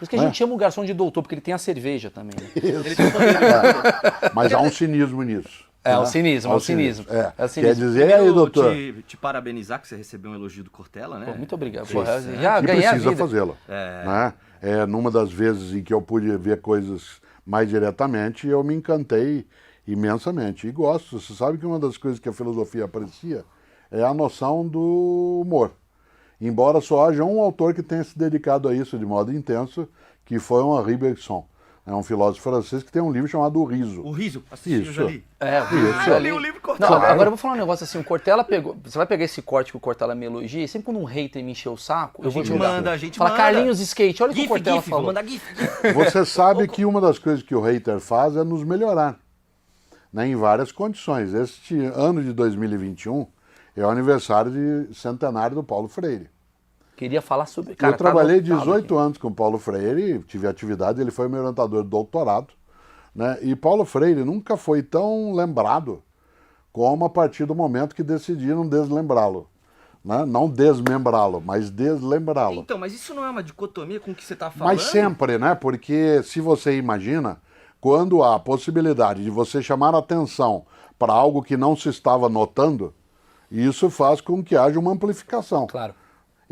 Por isso que a gente chama o garçom de doutor, porque ele tem a cerveja também. Né? Ele tem mas há um cinismo nisso. É, o cinismo, é o cinismo. É o cinismo. Quer dizer, aí, doutor? Te parabenizar que você recebeu um elogio do Cortella, né? Pô, muito obrigado. Sim, Porra, já ganhei a vida. Precisa fazê-lo. Né? Numa das vezes em que eu pude ver coisas mais diretamente, eu me encantei imensamente. E gosto. Você sabe que uma das coisas que a filosofia aprecia é a noção do humor. Embora só haja um autor que tenha se dedicado a isso de modo intenso, que foi o Henri Bergson. É um filósofo francês que tem um livro chamado O Riso. O Riso? Assisti, já li. Isso. Eu li o livro Cortella. Não, agora eu vou falar um negócio assim, o Cortella pegou... Você vai pegar esse corte que o Cortella me elogia, e sempre quando um hater me encher o saco, eu vou te manda, a gente fala, manda. Carlinhos Skate, olha o que o Cortella falou. Vou mandar GIF. Você sabe que uma das coisas que o hater faz é nos melhorar, né, em várias condições. Este ano de 2021 é o aniversário de centenário do Paulo Freire. Queria falar sobre... Cara, eu trabalhei 18 anos com o Paulo Freire, tive atividade, ele foi meu orientador de doutorado, né? E Paulo Freire nunca foi tão lembrado como a partir do momento que decidiram deslembrá-lo. Né? Não desmembrá-lo, mas deslembrá-lo. Então, mas isso não é uma dicotomia com o que você está falando? Mas sempre, né? Porque se você imagina, quando há a possibilidade de você chamar atenção para algo que não se estava notando, isso faz com que haja uma amplificação. Claro.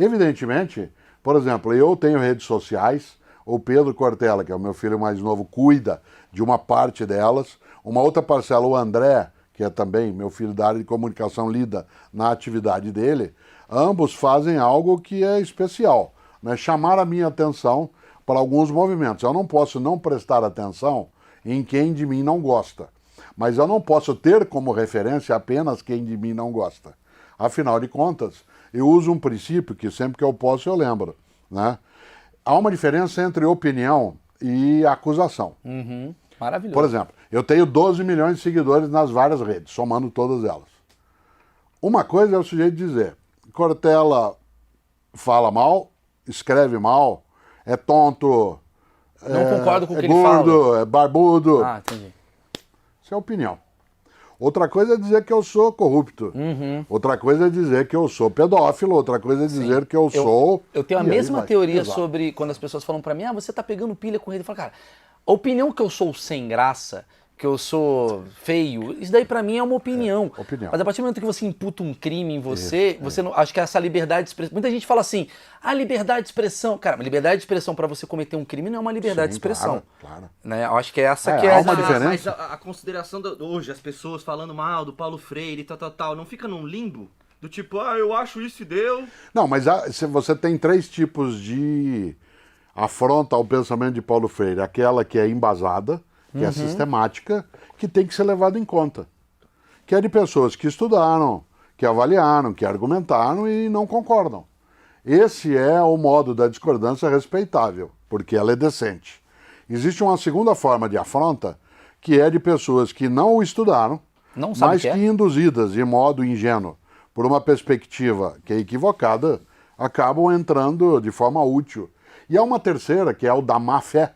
Evidentemente, por exemplo, eu tenho redes sociais, o Pedro Cortella, que é o meu filho mais novo, cuida de uma parte delas, uma outra parcela, o André, que é também meu filho da área de comunicação, lida na atividade dele, ambos fazem algo que é especial, né? Chamar a minha atenção para alguns movimentos. Eu não posso não prestar atenção em quem de mim não gosta, mas eu não posso ter como referência apenas quem de mim não gosta. Afinal de contas, eu uso um princípio que sempre que eu posso eu lembro, né? Há uma diferença entre opinião e acusação. Maravilhoso. Por exemplo, eu tenho 12 milhões de seguidores nas várias redes, somando todas elas. Uma coisa é o sujeito dizer, Cortella fala mal, escreve mal, é tonto, não concordo com o que ele gordo, fala. é barbudo. Ah, entendi. Isso é opinião. Outra coisa é dizer que eu sou corrupto. Outra coisa é dizer que eu sou pedófilo. Outra coisa é dizer que eu sou... Eu tenho a e aí mesma vai. teoria Exato. sobre quando as pessoas falam pra mim, você tá pegando pilha com ele. Eu falo, cara, a opinião que eu sou sem graça, que eu sou feio, isso daí pra mim é uma opinião. Opinião. Mas a partir do momento que você imputa um crime em você, você não, acho que essa liberdade de expressão... Muita gente fala assim, liberdade de expressão. Cara, liberdade de expressão pra você cometer um crime não é uma liberdade de expressão. Claro. Né? Eu acho que é essa que há é uma a diferença. Mas a consideração hoje, as pessoas falando mal do Paulo Freire, tal, não fica num limbo? Do tipo, eu acho isso e deu... Não, mas você tem três tipos de afronta ao pensamento de Paulo Freire. Aquela que é embasada, que é sistemática, que tem que ser levada em conta. Que é de pessoas que estudaram, que avaliaram, que argumentaram e não concordam. Esse é o modo da discordância respeitável, porque ela é decente. Existe uma segunda forma de afronta, que é de pessoas que não o estudaram, Não sabe mas o que é? que induzidas de modo ingênuo por uma perspectiva que é equivocada, acabam entrando de forma útil. E há uma terceira, que é o da má fé,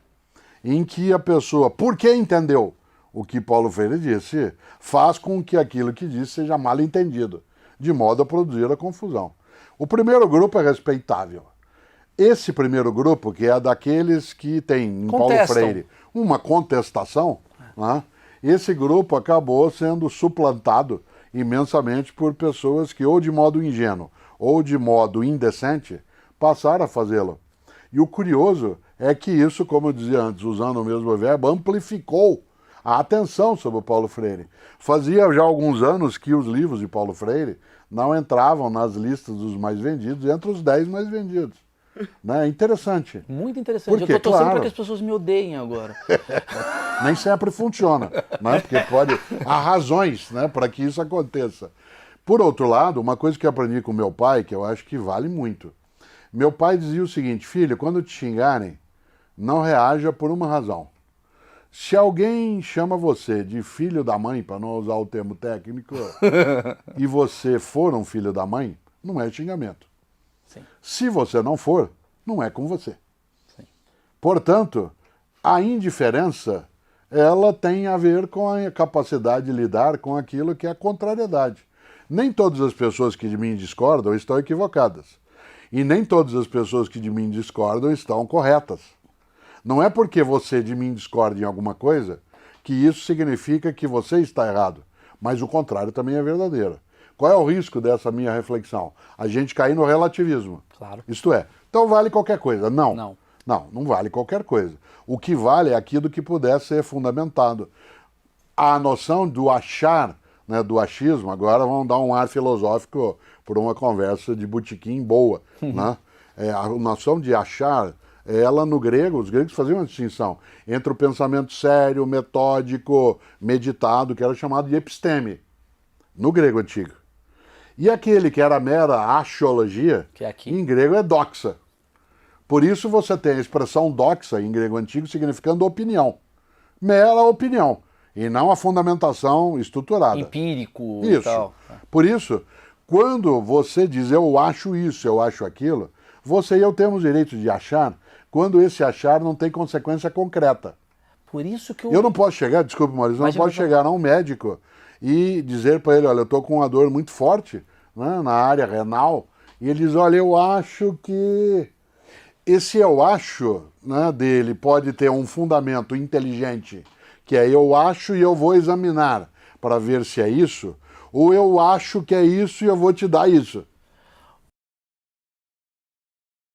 em que a pessoa, porque entendeu o que Paulo Freire disse, faz com que aquilo que disse seja mal entendido, de modo a produzir a confusão. O primeiro grupo é respeitável. Esse primeiro grupo, que é daqueles que tem em Paulo Freire uma contestação, né? Esse grupo acabou sendo suplantado imensamente por pessoas que ou de modo ingênuo ou de modo indecente passaram a fazê-lo. E o curioso é que isso, como eu dizia antes, usando o mesmo verbo, amplificou a atenção sobre o Paulo Freire. Fazia já alguns anos que os livros de Paulo Freire não entravam nas listas dos mais vendidos, entre os 10 mais vendidos. Né? Interessante. Muito interessante. Porque, eu tô torcendo claro, para que as pessoas me odeiem agora. Nem sempre funciona, né? Porque há razões, né, para que isso aconteça. Por outro lado, uma coisa que eu aprendi com meu pai, que eu acho que vale muito. Meu pai dizia o seguinte, filho, quando te xingarem, não reaja por uma razão. Se alguém chama você de filho da mãe, para não usar o termo técnico, e você for um filho da mãe, não é xingamento. Sim. Se você não for, não é com você. Sim. Portanto, a indiferença, ela tem a ver com a capacidade de lidar com aquilo que é a contrariedade. Nem todas as pessoas que de mim discordam estão equivocadas. E nem todas as pessoas que de mim discordam estão corretas. Não é porque você de mim discorda em alguma coisa que isso significa que você está errado. Mas o contrário também é verdadeiro. Qual é o risco dessa minha reflexão? A gente cair no relativismo. Claro. Isto é, então vale qualquer coisa. Não. Não. Não vale qualquer coisa. O que vale é aquilo que puder ser fundamentado. A noção do achar, né, do achismo, agora vamos dar um ar filosófico por uma conversa de botequim boa. Né? A noção de achar, ela no grego, os gregos faziam uma distinção entre o pensamento sério, metódico, meditado, que era chamado de episteme, no grego antigo. E aquele que era mera axiologia, que é aqui, em grego é doxa. Por isso você tem a expressão doxa em grego antigo significando opinião. Mera opinião. E não a fundamentação estruturada. empírico Isso. e tal. Por isso, quando você diz eu acho isso, eu acho aquilo, você e eu temos o direito de achar quando esse achar não tem consequência concreta. Por isso que Eu não posso chegar, desculpe, Maurício, eu não posso chegar a um médico e dizer para ele, olha, eu estou com uma dor muito forte, né, na área renal, e ele diz, olha, eu acho que... Esse eu acho, né, dele pode ter um fundamento inteligente, que é eu acho e eu vou examinar para ver se é isso, ou eu acho que é isso e eu vou te dar isso.